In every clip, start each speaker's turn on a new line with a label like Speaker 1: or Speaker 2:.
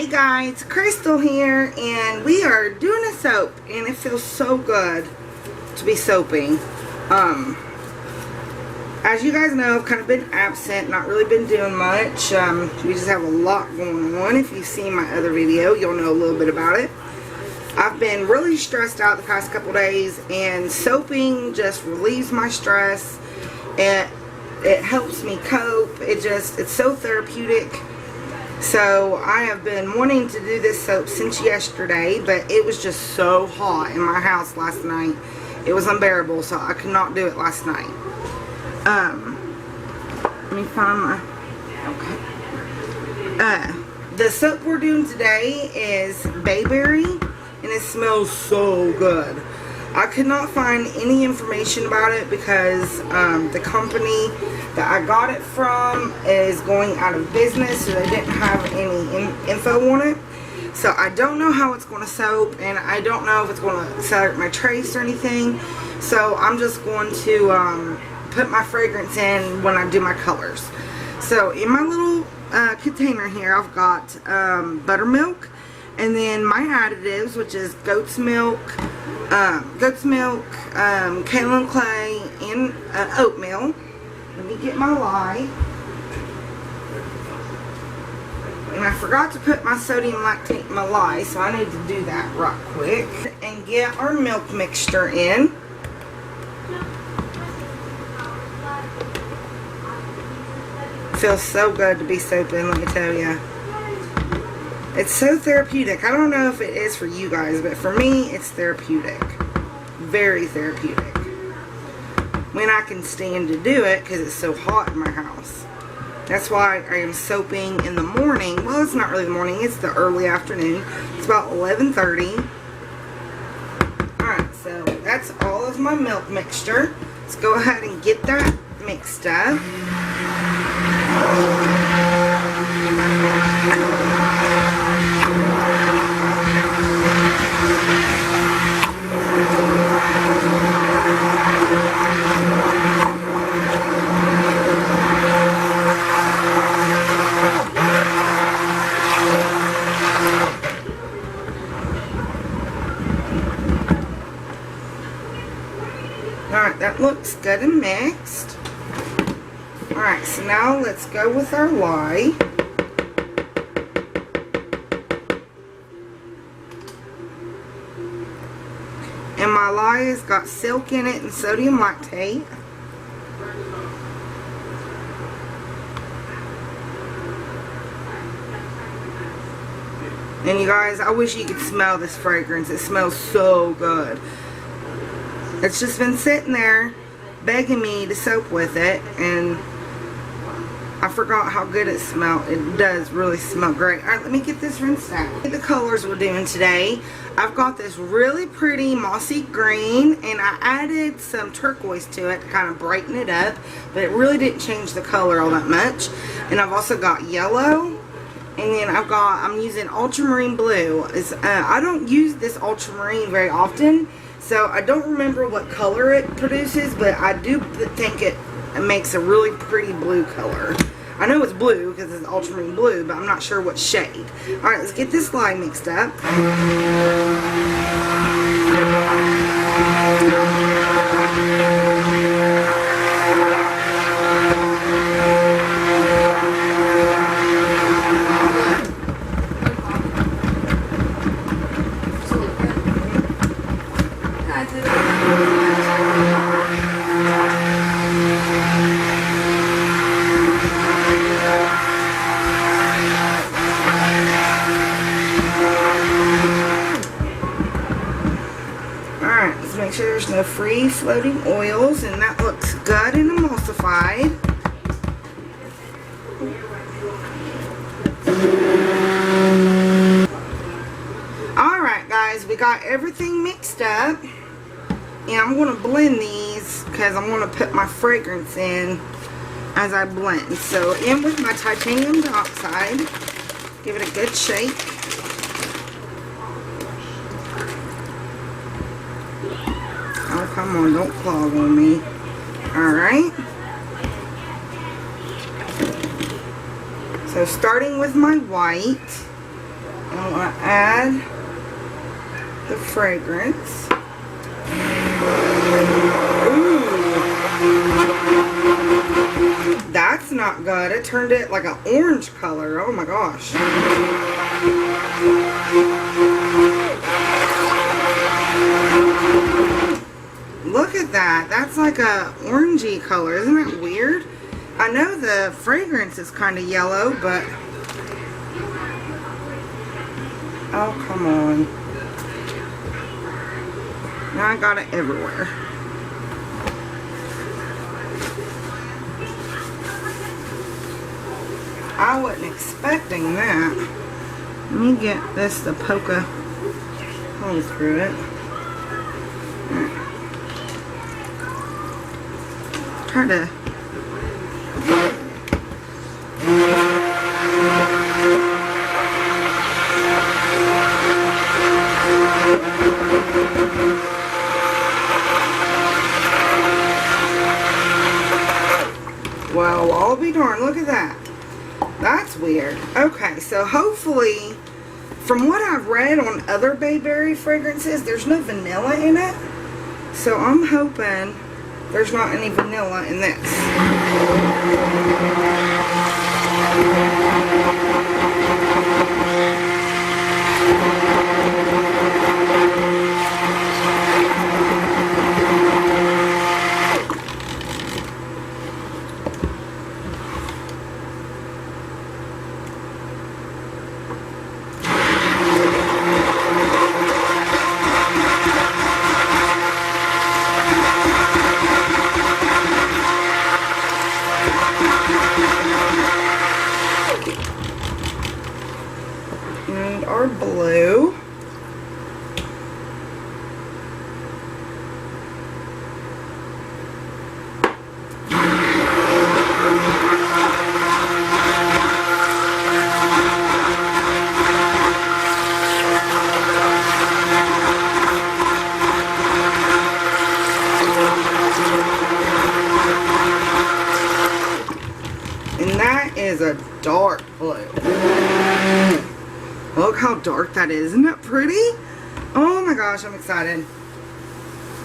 Speaker 1: Hey guys, Crystal here, and we are doing a soap, and it feels so good to be soaping. As you guys know, I've kind of been absent, not really been doing much. We just have a lot going on. If you've seen my other video, you'll know a little bit about it. I've been really stressed out the past couple days, and soaping just relieves my stress. It helps me cope. It's so therapeutic. So I have been wanting to do this soap since yesterday, but it was just so hot in my house last night. It was unbearable, so I could not do it last night. Let me find my, okay. The soap we're doing today is Bayberry, and it smells so good. I could not find any information about it because the company that I got it from is going out of business, so they didn't have any info on it. So I don't know how it's going to soap, and I don't know if it's going to set my trace or anything. So I'm just going to put my fragrance in when I do my colors. So in my little container here, I've got buttermilk, and then my additives, which is goat's milk, kaolin clay, and oatmeal. Let me get my lye. And I forgot to put my sodium lactate in my lye, so I need to do that right quick. And get our milk mixture in. Feels so good to be soaping, let me tell you. It's so therapeutic. I don't know if it is for you guys, but for me, it's therapeutic. Very therapeutic. When I can stand to do it, because it's so hot in my house. That's why I am soaping in the morning. Well, it's not really the morning, it's the early afternoon. It's about 11:30. Alright, so that's all of my milk mixture. Let's go ahead and get that mixed up. Alright, that looks good and mixed. Alright, so now let's go with our lye. And my lye has got silk in it and sodium lactate. And you guys, I wish you could smell this fragrance. It smells so good. It's just been sitting there begging me to soap with it, and I forgot how good it smelled. It does really smell great. Alright, let me get this rinsed out. The colors we're doing today, I've got this really pretty mossy green, and I added some turquoise to it to kind of brighten it up, but it really didn't change the color all that much. And I've also got yellow, and then I'm using ultramarine blue. I don't use this ultramarine very often, so I don't remember what color it produces, but I do think it makes a really pretty blue color. I know it's blue because it's ultramarine blue, but I'm not sure what shade. Alright, let's get this lye mixed up. Make sure there's no free floating oils, and that looks good and emulsified. Alright guys, we got everything mixed up, and I'm going to blend these because I'm going to put my fragrance in as I blend. So in with my titanium dioxide, give it a good shake. Oh, come on, don't clog on me. Alright. So starting with my white, I'm going to add the fragrance. Ooh. That's not good. It turned it like an orange color. Oh my gosh. Look at that. That's like a orangey color. Isn't that weird? I know the fragrance is kind of yellow, but... Oh, come on. Now I got it everywhere. I wasn't expecting that. Let me get this to poke a hole through it. Try to... Well, I'll be darned. Look at that. That's weird. Okay, so hopefully, from what I've read on other Bayberry fragrances, there's no vanilla in it. So I'm hoping there's not any vanilla in this. And our blue. And that is a dark blue. Look how dark that is. Isn't that pretty? Oh my gosh, I'm excited.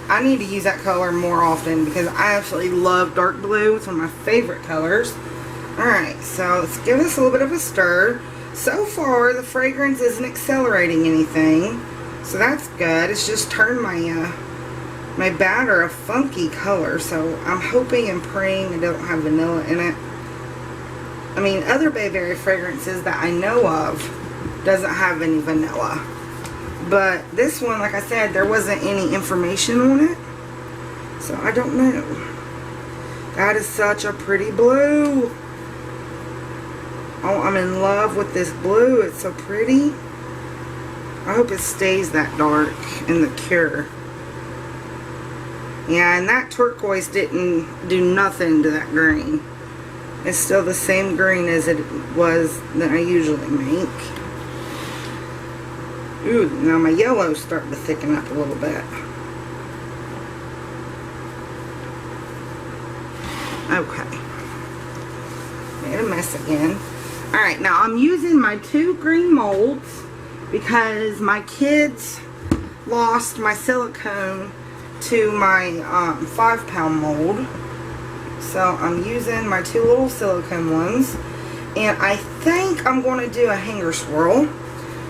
Speaker 1: I need to use that color more often because I absolutely love dark blue. It's one of my favorite colors. Alright, so let's give this a little bit of a stir. So far, the fragrance isn't accelerating anything. So that's good. It's just turned my my batter a funky color. So I'm hoping and praying it don't have vanilla in it. I mean, other Bayberry fragrances that I know of doesn't have any vanilla, but this one, like I said, there wasn't any information on it, so I don't know. That is such a pretty blue. Oh, I'm in love with this blue. It's so pretty. I hope it stays that dark in the cure. Yeah, and that turquoise didn't do nothing to that green. It's still the same green as it was that I usually make. Ooh, now my yellow's starting to thicken up a little bit. Okay. Made a mess again. Alright, now I'm using my 2 green molds because my kids lost my silicone to my 5-pound mold. So I'm using my 2 little silicone ones. And I think I'm going to do a hanger swirl.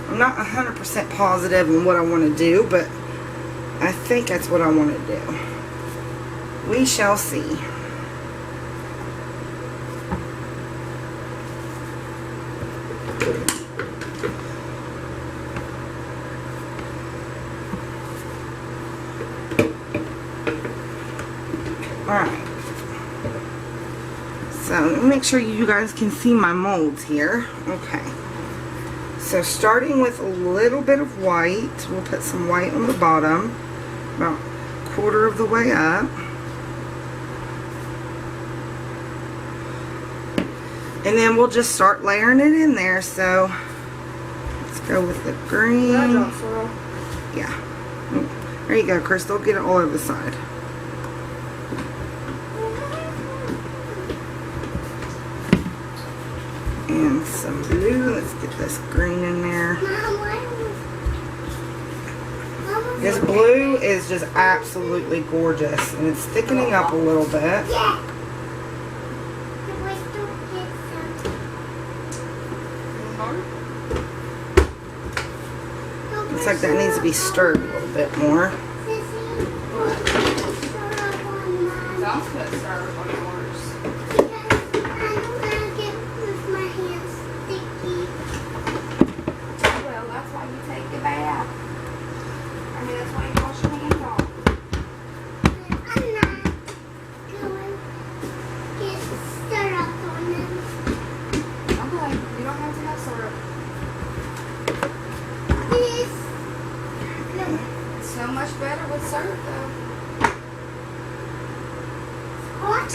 Speaker 1: I'm not 100% positive on what I want to do, but I think that's what I want to do. We shall see. Alright. So let me make sure you guys can see my molds here. Okay. So starting with a little bit of white, we'll put some white on the bottom, about a quarter of the way up. And then we'll just start layering it in there. So let's go with the green. Yeah. There you go, Crystal. Get it all over the side. And some blue. Let's get this green in there. This blue is just absolutely gorgeous. And it's thickening up a little bit. Looks like that needs to be stirred a little bit more.
Speaker 2: Don't put syrup on yours. Well, that's why you take the bath. I mean, that's why you wash your hands off.
Speaker 3: I'm not going to get syrup on them.
Speaker 2: Okay, you don't have to have syrup.
Speaker 3: This. No.
Speaker 2: It's so much better with syrup, though.
Speaker 3: What?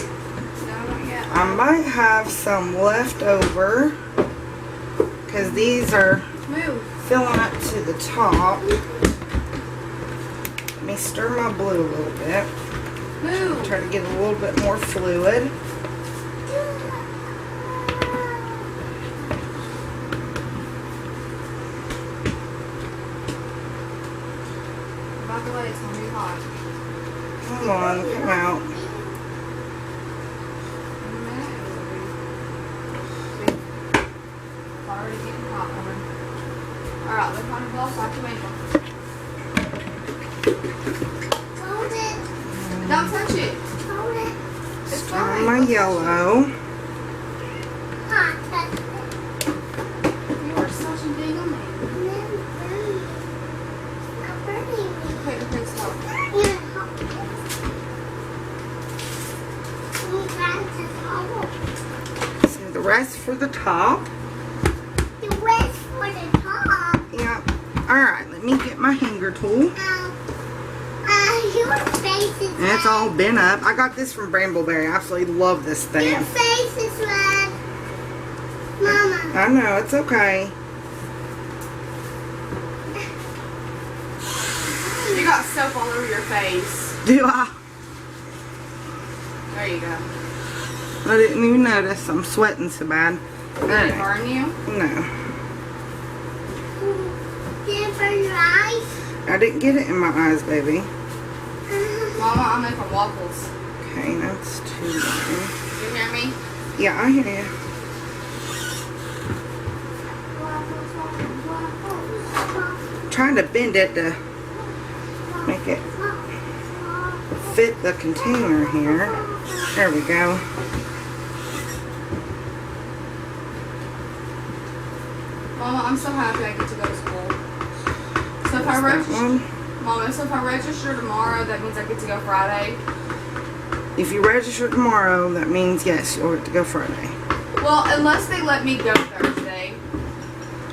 Speaker 2: No, not yet.
Speaker 1: I might have some left over because these are
Speaker 2: Move.
Speaker 1: filling up to the top. Let me stir my blue a little bit.
Speaker 2: Move.
Speaker 1: Try to get a little bit more fluid.
Speaker 2: By the way, it's gonna be hot.
Speaker 1: Come on, come out.
Speaker 2: In a minute, it'll be already getting hot, woman. Alright, look on the ball so I can make them.
Speaker 3: Hold it.
Speaker 2: Don't touch it.
Speaker 3: Hold it.
Speaker 2: It's
Speaker 1: Stir
Speaker 2: fine.
Speaker 1: my yellow.
Speaker 3: Hot. Touch it.
Speaker 2: You are such a big man.
Speaker 3: Not burning me.
Speaker 2: Okay, stop.
Speaker 3: Yeah, hot. You got to hold.
Speaker 1: Save the rest for the top.
Speaker 3: The rest for the top.
Speaker 1: Yeah. Alright, let me get my hanger tool.
Speaker 3: Your face is
Speaker 1: And it's all bent up. I got this from Bayberry. I absolutely love this
Speaker 3: red. Your
Speaker 1: thing.
Speaker 3: face is red. Mama.
Speaker 1: I know, it's okay.
Speaker 2: You got soap all over your face.
Speaker 1: Do I?
Speaker 2: There you go.
Speaker 1: I didn't even notice. I'm sweating so bad.
Speaker 2: Did it
Speaker 1: Alright.
Speaker 2: burn you?
Speaker 1: No.
Speaker 3: Did it burn your eyes?
Speaker 1: I didn't get it in my eyes, baby.
Speaker 2: Mama, I'm making waffles.
Speaker 1: Okay, that's too low.
Speaker 2: You hear me?
Speaker 1: Yeah, I hear you. I'm trying to bend it to make it fit the container here. There we go.
Speaker 2: Mama, I'm so happy I get to go to school. So if I
Speaker 1: That
Speaker 2: register,
Speaker 1: one.
Speaker 2: Mama, so if I register tomorrow, that means I get to go Friday.
Speaker 1: If you register tomorrow, that means yes, you'll get to go Friday.
Speaker 2: Well, unless they let me go Thursday.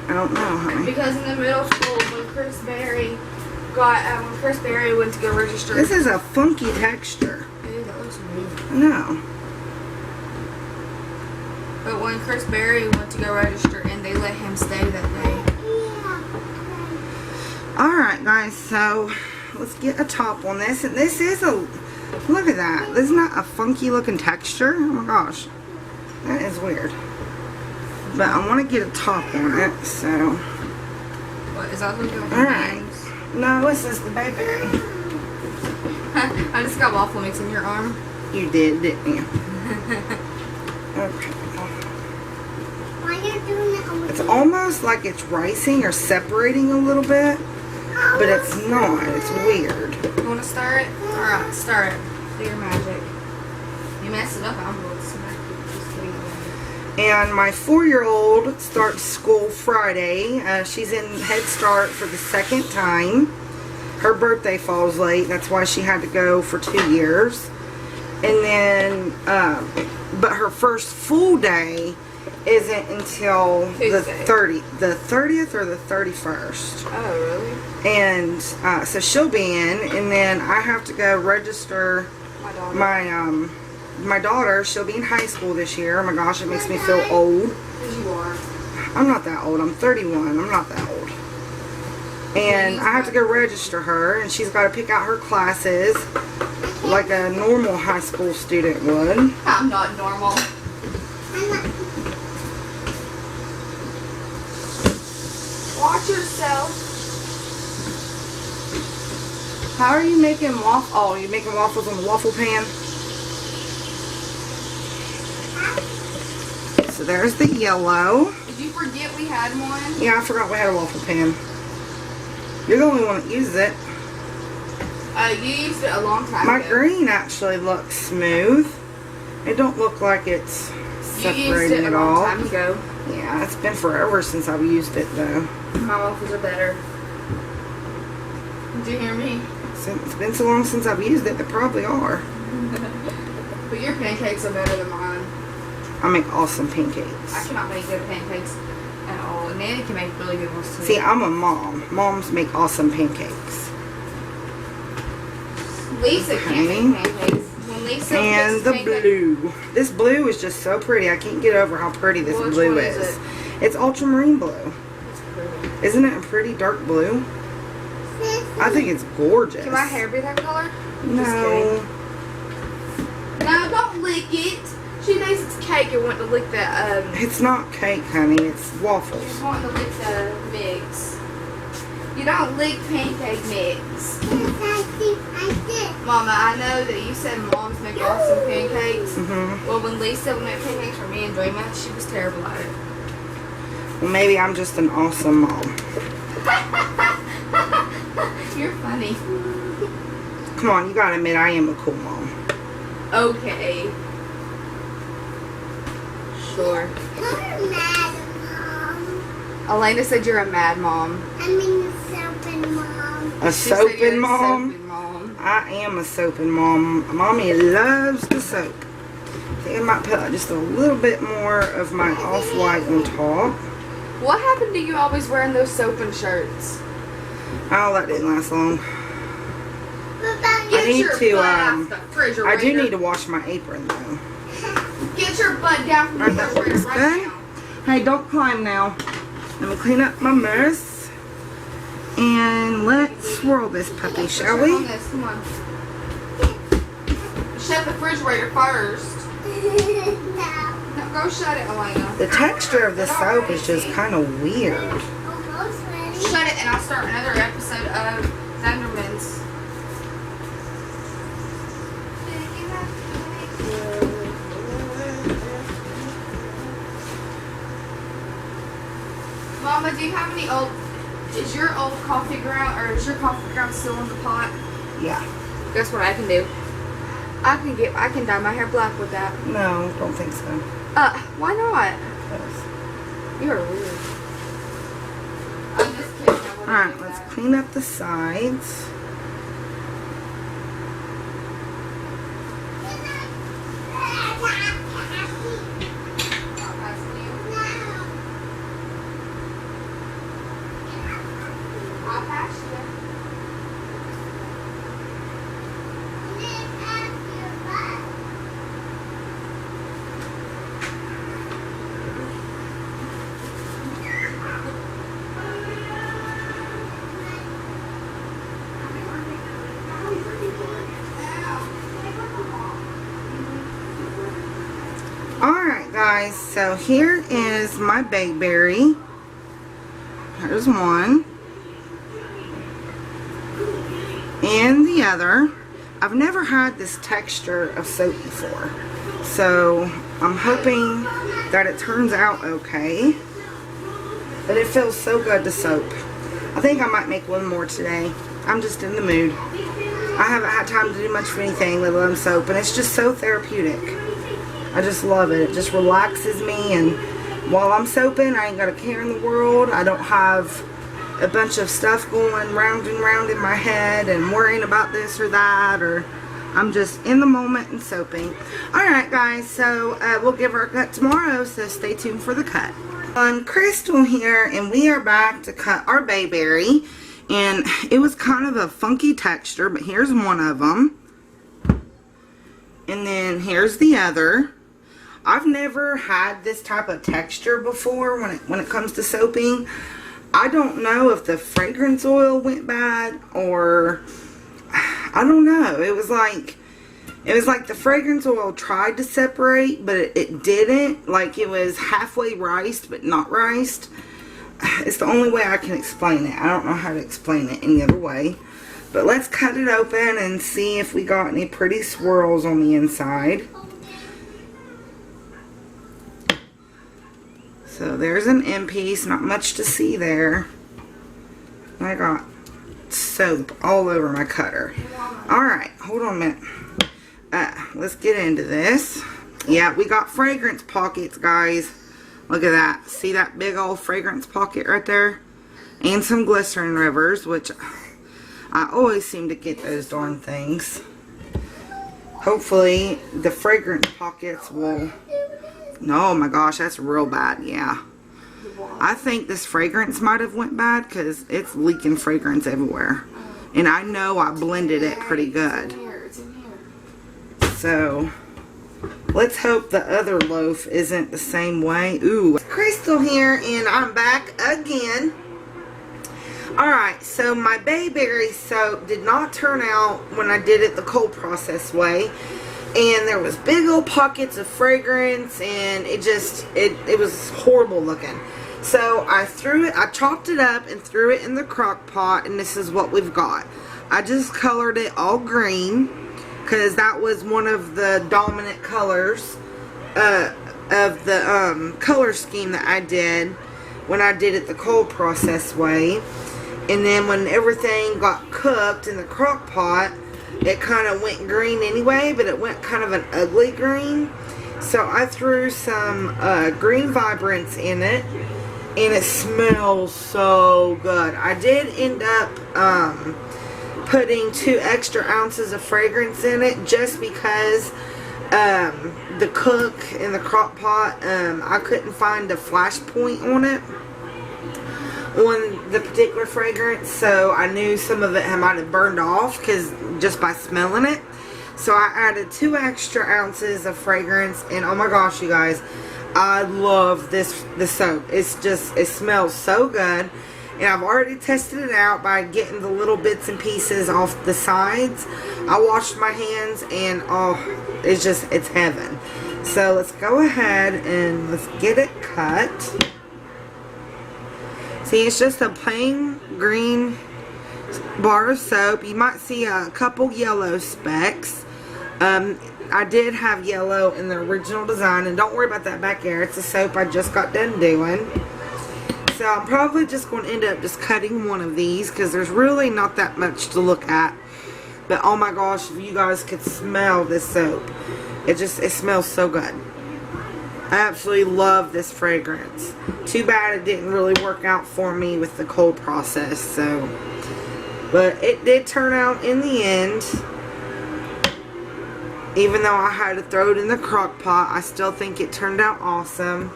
Speaker 1: I don't know, honey.
Speaker 2: Because in the middle school, when Chris Berry went to go register.
Speaker 1: This is a funky texture.
Speaker 2: Ew, that looks weird.
Speaker 1: No.
Speaker 2: But when Chris Berry went to go register and they let him stay that day.
Speaker 1: Alright, guys, so let's get a top on this. And this is a, look at that. This is not a funky looking texture. Oh my gosh. That is weird. But I want to get a top on it, so.
Speaker 2: What, is that looking like
Speaker 1: Alright. No, this is the Bayberry.
Speaker 2: I just got waffle mix in your arm.
Speaker 1: You did, didn't you? Okay.
Speaker 3: Why are you doing that?
Speaker 1: It's almost like it's rising or separating a little bit, but it's not. It's weird.
Speaker 2: You want to stir it? Alright, stir it. Do your magic. You mess it up, I'm going to smack you. Just kidding.
Speaker 1: And my 4-year-old starts school Friday. She's in Head Start for the second time. Her birthday falls late. That's why she had to go for 2 years. And then, but her first full day isn't until
Speaker 2: Tuesday.
Speaker 1: the 30th or the 31st.
Speaker 2: Oh, really?
Speaker 1: And so she'll be in, and then I have to go register
Speaker 2: My daughter.
Speaker 1: my daughter. She'll be in high school this year. Oh my gosh, it makes me feel old.
Speaker 2: Because you are.
Speaker 1: I'm not that old. I'm 31. I'm not that old. And I have to go register her, and she's got to pick out her classes like a normal high school student would.
Speaker 2: I'm not normal. so.
Speaker 1: How are you making waffles? Oh, you're making waffles on the waffle pan? So there's the yellow.
Speaker 2: Did you forget we had one?
Speaker 1: Yeah, I forgot we had a waffle pan. You're the only one that uses it.
Speaker 2: You used it a long time
Speaker 1: My
Speaker 2: ago.
Speaker 1: green actually looks smooth. It don't look like it's
Speaker 2: You used
Speaker 1: separating
Speaker 2: it
Speaker 1: at
Speaker 2: a long
Speaker 1: all.
Speaker 2: time ago.
Speaker 1: Yeah, it's been forever since I've used it though.
Speaker 2: My waffles are better. Did you hear me?
Speaker 1: It's been so long since I've used it, they probably are.
Speaker 2: But your pancakes are better than mine.
Speaker 1: I make awesome pancakes.
Speaker 2: I cannot make good pancakes at all. And Nanny can make really good ones too.
Speaker 1: See, I'm a mom. Moms make awesome pancakes.
Speaker 2: Lisa can't
Speaker 1: Okay.
Speaker 2: make pancakes. When Lisa
Speaker 1: And
Speaker 2: makes
Speaker 1: the
Speaker 2: pancakes,
Speaker 1: blue. This blue is just so pretty. I can't get over how pretty this
Speaker 2: Which
Speaker 1: blue
Speaker 2: one is
Speaker 1: is.
Speaker 2: it?
Speaker 1: It's ultramarine blue.
Speaker 2: It's pretty.
Speaker 1: Isn't it a pretty dark blue? I think it's gorgeous.
Speaker 2: Can my hair be that color?
Speaker 1: No.
Speaker 2: Just kidding. No, don't lick it. She thinks it's cake and want to lick the
Speaker 1: It's not cake, honey. It's
Speaker 2: She's
Speaker 1: waffles.
Speaker 2: wanting to lick the mix. You don't lick pancake mix. Mama, I know that you said moms make awesome pancakes.
Speaker 1: Mm-hmm.
Speaker 2: Well, when Lisa would make pancakes for me and Dreama, she was terrible at it.
Speaker 1: Well, maybe I'm just an awesome mom.
Speaker 2: You're funny.
Speaker 1: Come on, you gotta admit I am a cool mom.
Speaker 2: Okay. Sure.
Speaker 3: You're mad, Mom.
Speaker 2: Elena said you're a mad mom.
Speaker 3: I mean, the soaping mom.
Speaker 1: A
Speaker 2: She said you're
Speaker 1: soaping
Speaker 2: a
Speaker 1: mom?
Speaker 2: soaping mom.
Speaker 1: I am a soaping mom. Mommy loves the soap. I think I might put just a little bit more of my off-white on top.
Speaker 2: What happened to you always wearing those soaping shirts?
Speaker 1: Oh, that didn't last long.
Speaker 3: What about
Speaker 2: Get
Speaker 1: need
Speaker 2: your
Speaker 1: to,
Speaker 2: butt out the refrigerator.
Speaker 1: I do need to wash my apron though.
Speaker 2: Get your butt down from the
Speaker 1: Alright, that
Speaker 2: refrigerator
Speaker 1: looks
Speaker 2: right
Speaker 1: good.
Speaker 2: now.
Speaker 1: Hey, don't climb now. Let me clean up my mess. And let's swirl this puppy,
Speaker 2: Put
Speaker 1: shall
Speaker 2: your
Speaker 1: we?
Speaker 2: on this. Come on. Shut the refrigerator first.
Speaker 3: no.
Speaker 2: No, go shut it, Elena.
Speaker 1: The texture of the soap is just kind of weird.
Speaker 3: Almost ready.
Speaker 2: Shut it, and I'll start another episode of Thundermans. Mama, do you have any old? Is your old coffee ground, or is your coffee ground still in the pot?
Speaker 1: Yeah.
Speaker 2: Guess what I can do? I can dye my hair black with that.
Speaker 1: No, don't think so.
Speaker 2: Why not?
Speaker 1: Yes.
Speaker 2: You're weird. I'm just kidding. I wouldn't
Speaker 1: Alright,
Speaker 2: do
Speaker 1: let's
Speaker 2: that.
Speaker 1: clean up the sides.
Speaker 2: I'll pass you.
Speaker 1: Alright guys, so here is my Bayberry. Here's one. And the other. I've never had this texture of soap before. So I'm hoping that it turns out okay. But it feels so good to soap. I think I might make one more today. I'm just in the mood. I haven't had time to do much of anything, let alone soap. And it's just so therapeutic. I just love it. It just relaxes me, and while I'm soaping, I ain't got a care in the world. I don't have a bunch of stuff going round and round in my head and worrying about this or that, or I'm just in the moment and soaping. Alright guys, so we'll give her a cut tomorrow, so stay tuned for the cut. I'm Crystal here, and we are back to cut our Bayberry, and it was kind of a funky texture, but here's one of them. And then here's the other. I've never had this type of texture before when it comes to soaping. I don't know if the fragrance oil went bad, or I don't know. It was like the fragrance oil tried to separate, but it didn't. Like it was halfway riced but not riced. it's the only way I can explain it. I don't know how to explain it any other way. But let's cut it open and see if we got any pretty swirls on the inside. So there's an end piece, not much to see there. I got soap all over my cutter. Alright, hold on a minute. Let's get into this. Yeah, we got fragrance pockets, guys. Look at that. See that big old fragrance pocket right there? And some glycerin rivers, which I always seem to get those darn things. Hopefully the fragrance pockets will... Oh my gosh, that's real bad, yeah. I think this fragrance might have went bad because it's leaking fragrance everywhere. And I know I blended it pretty good. So, let's hope the other loaf isn't the same way. Ooh, Crystal here, and I'm back again. Alright, so my Bayberry soap did not turn out when I did it the cold process way. And there was big old pockets of fragrance, and it was horrible looking. So I chopped it up and threw it in the crock pot, and this is what we've got. I just colored it all green, because that was one of the dominant colors of the color scheme that I did when I did it the cold process way. And then when everything got cooked in the crock pot, it kind of went green anyway, but it went kind of an ugly green. So I threw some green vibrance in it, and it smells so good. I did end up putting 2 extra ounces of fragrance in it just because the cook in the crock pot, I couldn't find a flash point on it, on the particular fragrance, so I knew some of it might have burned off just by smelling it. So I added 2 extra ounces of fragrance, and oh my gosh, you guys, I love the soap. It smells so good. And I've already tested it out by getting the little bits and pieces off the sides. I washed my hands, and oh, it's heaven. So let's go ahead and let's get it cut. See, it's just a plain green bar of soap. You might see a couple yellow specks. I did have yellow in the original design, and don't worry about that back there. It's a soap I just got done doing. So I'm probably just going to end up just cutting one of these because there's really not that much to look at. But oh my gosh, if you guys could smell this soap, it smells so good. I absolutely love this fragrance. Too bad it didn't really work out for me with the cold process. So, but it did turn out in the end. Even though I had to throw it in the crock pot, I still think it turned out awesome.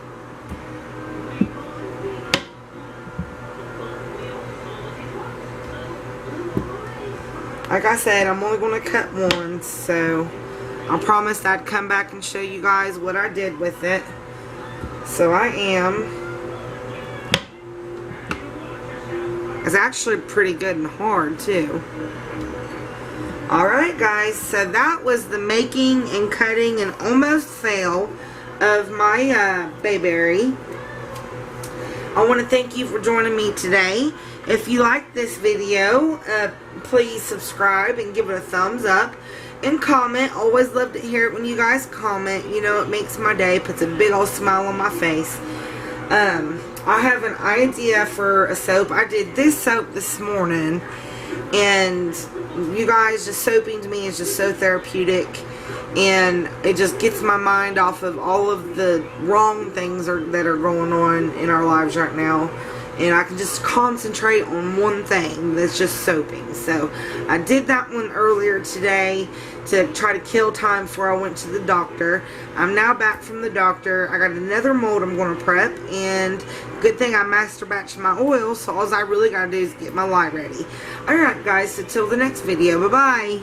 Speaker 1: Like I said, I'm only going to cut one, so I promised I'd come back and show you guys what I did with it. So I am. It's actually pretty good and hard too. Alright guys, so that was the making and cutting and almost fail of my Bayberry. I want to thank you for joining me today. If you like this video, please subscribe and give it a thumbs up. And comment. Always love to hear it when you guys comment. You know, it makes my day. Puts a big old smile on my face. I have an idea for a soap. I did this soap this morning. And you guys, just soaping to me is just so therapeutic. And it just gets my mind off of all of the wrong things that are going on in our lives right now. And I can just concentrate on one thing that's just soaping. So I did that one earlier today to try to kill time before I went to the doctor. I'm now back from the doctor. I got another mold I'm going to prep. And good thing I master batched my oil. So all I really got to do is get my lye ready. Alright guys, so till the next video. Bye-bye.